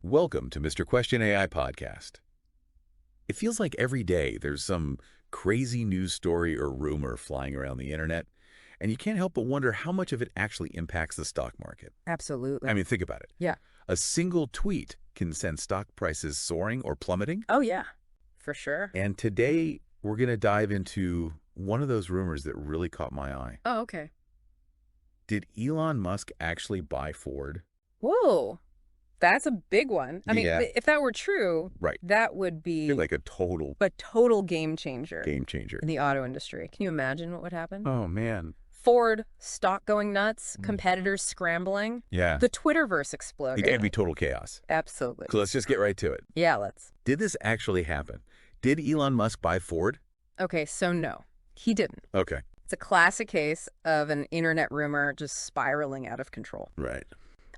Welcome to Mr. Question AI podcast. It feels like every day there's some crazy news story or rumor flying around the internet, and you can't help but wonder how much of it actually impacts the stock market. Absolutely. I mean, think about it. Yeah. A single tweet can send stock prices soaring or plummeting. Oh, yeah, for sure. And today we're going to dive into one of those rumors that really caught my eye. Oh, okay. Did Elon Musk actually buy Ford? Whoa. That's a big one. I mean, Yeah. if that were true, Right. that would be Like a total game changer game changer. in the auto industry. Can you imagine what would happen? Oh, man. Ford, stock going nuts, competitors scrambling, Yeah. the Twitterverse exploding. It'd be total chaos. Absolutely. So let's just get right to it. Yeah, let's. Did this actually happen? Did Elon Musk buy Ford? Okay, so no, he didn't. Okay. It's a classic case of an internet rumor just spiraling out of control. Right.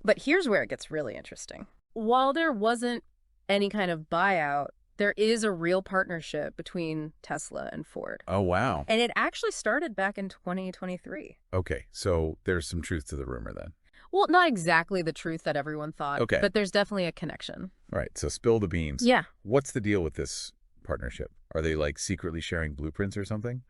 But here's where it gets really interesting. While there wasn't any kind of buyout, there is a real partnership between Tesla and Ford. Oh, wow. And it actually started back in 2023. Okay, so there's some truth to the rumor then. Well, not exactly the truth that everyone thought, Okay. but there's definitely a connection. All right, so spill the beans. Yeah. What's the deal with this partnership? Are they like secretly sharing blueprints or something?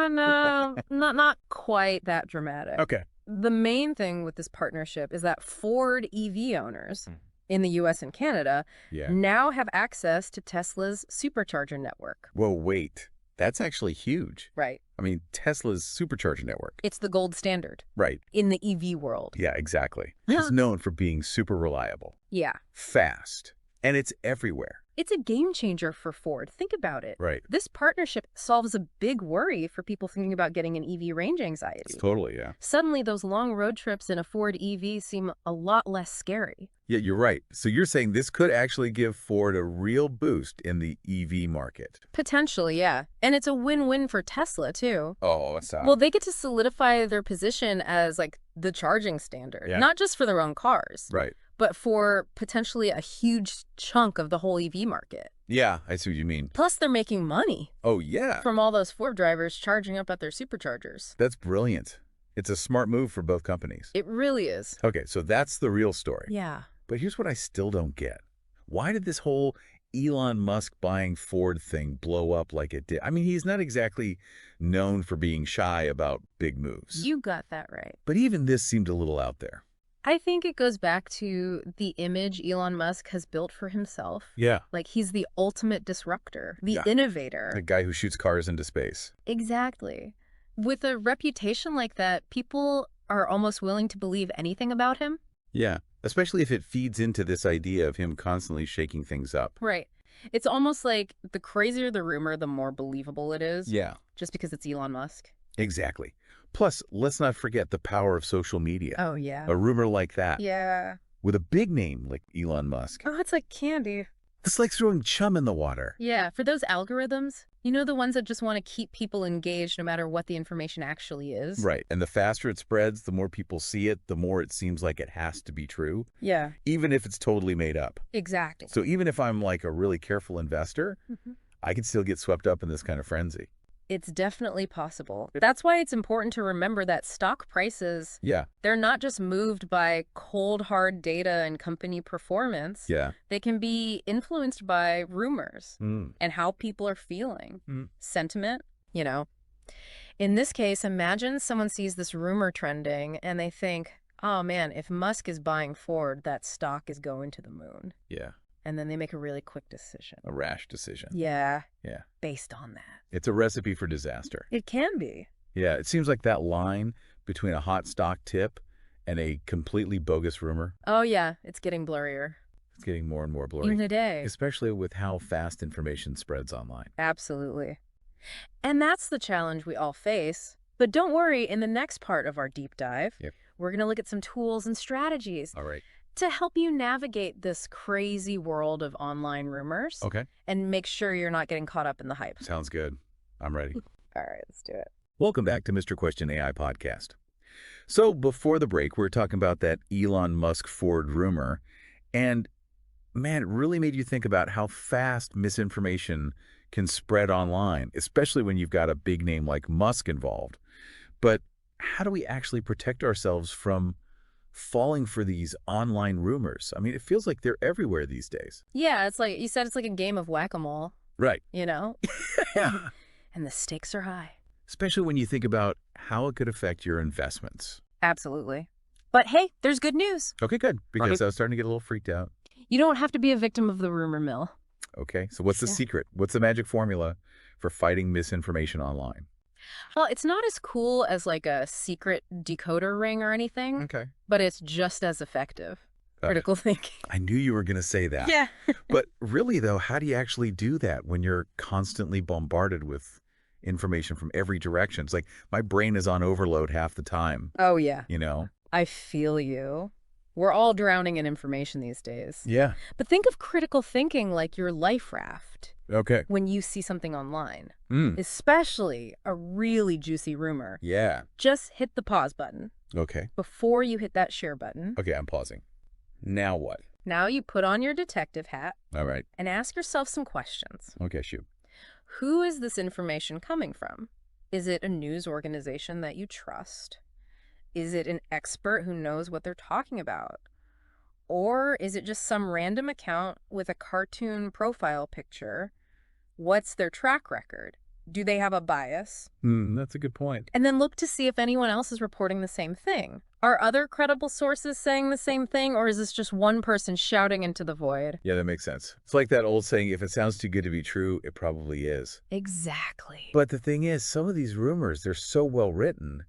No, not quite that dramatic. Okay. The main thing with this partnership is that Ford EV owners in the US and Canada Yeah. now have access to Tesla's supercharger network. Whoa, wait. That's actually huge. Right. I mean, Tesla's supercharger network. It's the gold standard Right. in the EV world. Yeah, exactly. It's known for being super reliable, Yeah. fast, and it's everywhere. It's a game changer for Ford. Think about it. Right. This partnership solves a big worry for people thinking about getting an EV range anxiety. Totally, yeah. Suddenly, those long road trips in a Ford EV seem a lot less scary. Yeah, you're right. So you're saying this could actually give Ford a real boost in the EV market. Potentially, yeah. And it's a win-win for Tesla, too. Oh, that's Well, they get to solidify their position as, like, the charging standard. Yeah. Not just for their own cars, right. but for potentially a huge chunk of the whole EV market. Yeah, I see what you mean. Plus, they're making money Oh, yeah. from all those Ford drivers charging up at their superchargers. That's brilliant. It's a smart move for both companies. It really is. Okay, so that's the real story. Yeah. But here's what I still don't get. Why did this whole Elon Musk buying Ford thing blow up like it did? I mean, he's not exactly known for being shy about big moves. You got that right. But even this seemed a little out there. I think it goes back to the image Elon Musk has built for himself. Yeah. Like, he's the ultimate disruptor, the Yeah. innovator. The guy who shoots cars into space. Exactly. With a reputation like that, people are almost willing to believe anything about him. Yeah. Especially if it feeds into this idea of him constantly shaking things up. Right. It's almost like the crazier the rumor, the more believable it is. Yeah. Just because it's Elon Musk. Exactly. Plus, let's not forget the power of social media. Oh, yeah. A rumor like that, Yeah. with a big name like Elon Musk, Oh, it's like candy. it's like throwing chum in the water. Yeah, for those algorithms, you know, the ones that just want to keep people engaged no matter what the information actually is? Right. And the faster it spreads, the more people see it, the more it seems like it has to be true, Yeah, even if it's totally made up. exactly. So even if I'm like a really careful investor, I can still get swept up in this kind of frenzy. It's definitely possible. That's why it's important to remember that stock prices, Yeah. they're not just moved by cold, hard data and company performance. Yeah. They can be influenced by rumors Mm. and how people are feeling. Mm. Sentiment, you know. In this case, imagine someone sees this rumor trending and they think, oh man, if Musk is buying Ford, that stock is going to the moon. Yeah. And then they make a really quick decision. A rash decision. Yeah, Yeah. based on that. It's a recipe for disaster. It can be. Yeah. It seems like that line between a hot stock tip and a completely bogus rumor, Oh yeah, it's getting blurrier. it's getting more and more blurry. Even today. Especially with how fast information spreads online. Absolutely. And that's the challenge we all face. But don't worry, in the next part of our deep dive, Yep. we're going to look at some tools and strategies All right. to help you navigate this crazy world of online rumors Okay. and make sure you're not getting caught up in the hype. Sounds good. I'm ready. All right, let's do it. Welcome back to Mr. Question AI podcast. So before the break, we were talking about that Elon Musk Ford rumor. And man, it really made you think about how fast misinformation can spread online, especially when you've got a big name like Musk involved. But how do we actually protect ourselves from falling for these online rumors. I mean, it feels like they're everywhere these days. Yeah, it's like you said, it's like a game of whack-a-mole, Right. you know? Yeah. And the stakes are high. Especially when you think about how it could affect your investments. Absolutely. But hey, there's good news. Okay, good. Because Right. I was starting to get a little freaked out. You don't have to be a victim of the rumor mill. Okay, so what's the Yeah. secret? What's the magic formula for fighting misinformation online? Well, it's not as cool as like a secret decoder ring or anything, Okay. but it's just as effective. Critical thinking. I knew you were going to say that. Yeah. But really, though, how do you actually do that when you're constantly bombarded with information from every direction? It's like my brain is on overload half the time, Oh, yeah. you know? I feel you. We're all drowning in information these days. Yeah. But think of critical thinking like your life raft Okay. when you see something online, Mm. especially a really juicy rumor. Yeah. Just hit the pause button Okay. before you hit that share button. Okay, I'm pausing. Now what? Now you put on your detective hat All right. and ask yourself some questions. Okay, shoot. Who is this information coming from? Is it a news organization that you trust? Is it an expert who knows what they're talking about? Or is it just some random account with a cartoon profile picture? What's their track record? Do they have a bias? That's a good point. And then look to see if anyone else is reporting the same thing. Are other credible sources saying the same thing, or is this just one person shouting into the void? Yeah, that makes sense. It's like that old saying, if it sounds too good to be true, it probably is. Exactly. But the thing is, some of these rumors, they're so well written,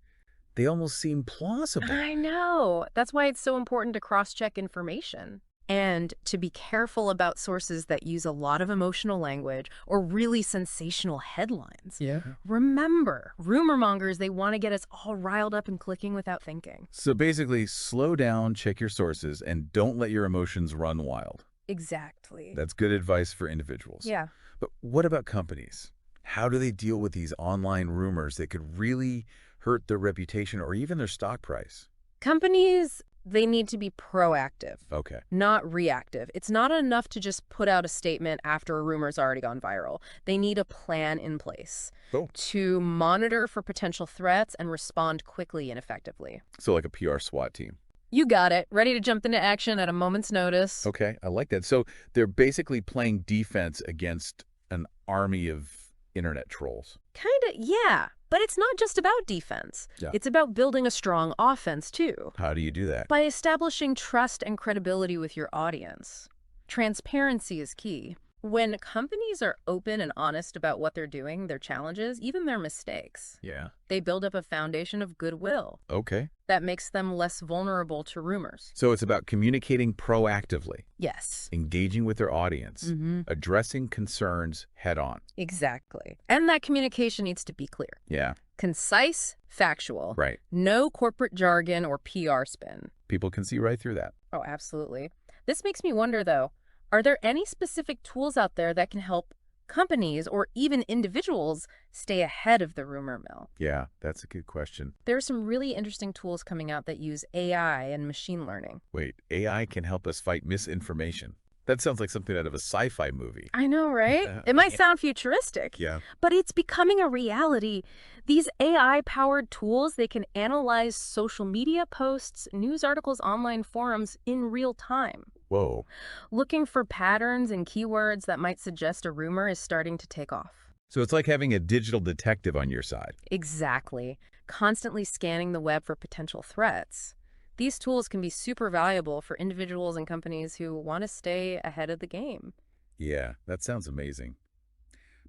they almost seem plausible. I know. That's why it's so important to cross-check information. And to be careful about sources that use a lot of emotional language or really sensational headlines. Yeah. Remember, rumor mongers, they want to get us all riled up and clicking without thinking. So basically, slow down, check your sources, and don't let your emotions run wild. Exactly. That's good advice for individuals. Yeah. But what about companies? How do they deal with these online rumors that could really hurt their reputation or even their stock price? Companies, they need to be proactive, Okay. not reactive. It's not enough to just put out a statement after a rumor's already gone viral. They need a plan in place Oh. to monitor for potential threats and respond quickly and effectively. So like a PR SWAT team. You got it. Ready to jump into action at a moment's notice. Okay, I like that. So they're basically playing defense against an army of internet trolls. Kind of, yeah. But it's not just about defense. Yeah. It's about building a strong offense, too. How do you do that? By establishing trust and credibility with your audience. Transparency is key. When companies are open and honest about what they're doing, their challenges, even their mistakes, Yeah. they build up a foundation of goodwill Okay. that makes them less vulnerable to rumors. So it's about communicating proactively, Yes. engaging with their audience, Mm-hmm. addressing concerns head on. Exactly. And that communication needs to be clear. Yeah, Concise, factual. right. No corporate jargon or PR spin. People can see right through that. Oh, absolutely. This makes me wonder, though, are there any specific tools out there that can help companies or even individuals stay ahead of the rumor mill? Yeah, that's a good question. There are some really interesting tools coming out that use AI and machine learning. Wait, AI can help us fight misinformation. That sounds like something out of a sci-fi movie. I know, right? It might sound futuristic, Yeah. but it's becoming a reality. These AI-powered tools, they can analyze social media posts, news articles, online forums in real time, Whoa. looking for patterns and keywords that might suggest a rumor is starting to take off. So it's like having a digital detective on your side. Exactly. Constantly scanning the web for potential threats. These tools can be super valuable for individuals and companies who want to stay ahead of the game. Yeah, that sounds amazing.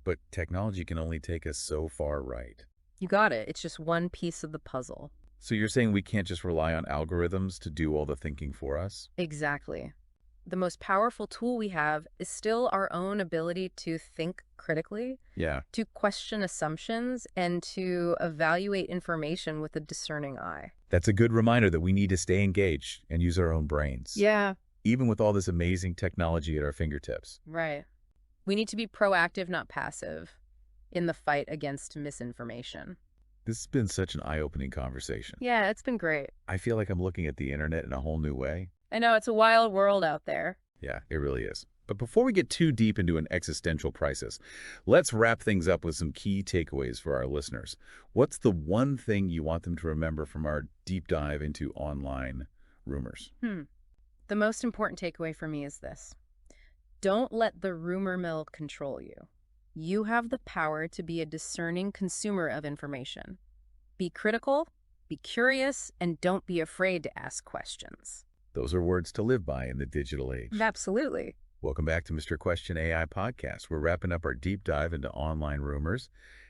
But technology can only take us so far right. You got it. It's just one piece of the puzzle. So you're saying we can't just rely on algorithms to do all the thinking for us? Exactly. The most powerful tool we have is still our own ability to think critically, Yeah. to question assumptions, and to evaluate information with a discerning eye. That's a good reminder that we need to stay engaged and use our own brains. Yeah, Even with all this amazing technology at our fingertips. right. We need to be proactive, not passive, in the fight against misinformation. This has been such an eye-opening conversation. Yeah, it's been great. I feel like I'm looking at the internet in a whole new way. I know, it's a wild world out there. Yeah, it really is. But before we get too deep into an existential crisis, let's wrap things up with some key takeaways for our listeners. What's the one thing you want them to remember from our deep dive into online rumors? The most important takeaway for me is this. Don't let the rumor mill control you. You have the power to be a discerning consumer of information. Be critical, be curious, and don't be afraid to ask questions. Those are words to live by in the digital age. Absolutely. Welcome back to Mr. Question AI podcast. We're wrapping up our deep dive into online rumors,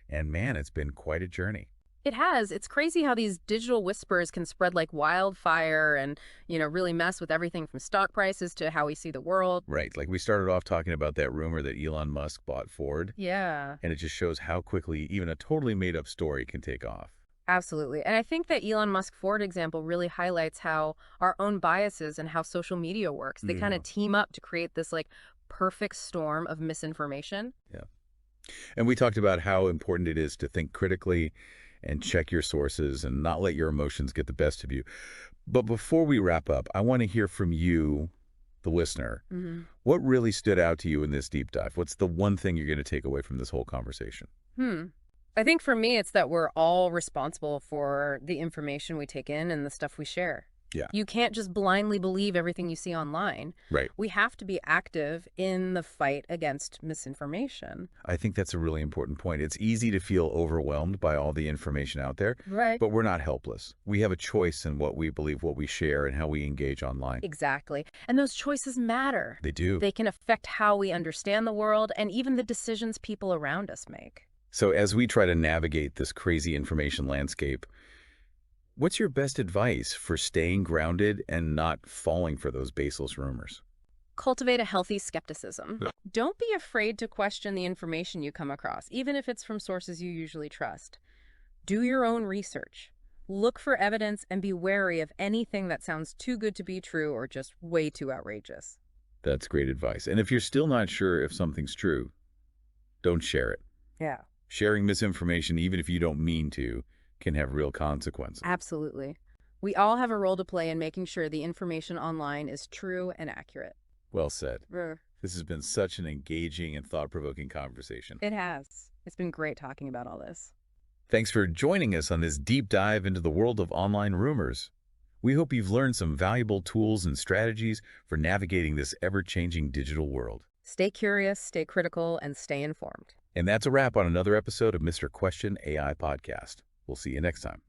and man, it's been quite a journey. It has. It's crazy how these digital whispers can spread like wildfire and, really mess with everything from stock prices to how we see the world. Right, like we started off talking about that rumor that Elon Musk bought Ford, Yeah, and it just shows how quickly even a totally made-up story can take off. absolutely. And I think that Elon Musk Ford example really highlights how our own biases and how social media works. They kind Yeah. of team up to create this like perfect storm of misinformation. Yeah. And we talked about how important it is to think critically and check your sources and not let your emotions get the best of you. But before we wrap up, I want to hear from you, the listener. hmm What really stood out to you in this deep dive? What's the one thing you're going to take away from this whole conversation? Hmm. I think for me, it's that we're all responsible for the information we take in and the stuff we share. Yeah. You can't just blindly believe everything you see online. Right. We have to be active in the fight against misinformation. I think that's a really important point. It's easy to feel overwhelmed by all the information out there, Right. but we're not helpless. We have a choice in what we believe, what we share, and how we engage online. Exactly. And those choices matter. They do. They can affect how we understand the world and even the decisions people around us make. So as we try to navigate this crazy information landscape, what's your best advice for staying grounded and not falling for those baseless rumors? Cultivate a healthy skepticism. Yeah. Don't be afraid to question the information you come across, even if it's from sources you usually trust. Do your own research. Look for evidence and be wary of anything that sounds too good to be true or just way too outrageous. That's great advice. And if you're still not sure if something's true, don't share it. Yeah. Sharing misinformation, even if you don't mean to, can have real consequences. Absolutely. We all have a role to play in making sure the information online is true and accurate. Well said. It This has been such an engaging and thought-provoking conversation. has. It's been great talking about all this. Thanks for joining us on this deep dive into the world of online rumors. We hope you've learned some valuable tools and strategies for navigating this ever-changing digital world. Stay curious, stay critical, and stay informed. And that's a wrap on another episode of Mr. Question AI Podcast. We'll see you next time.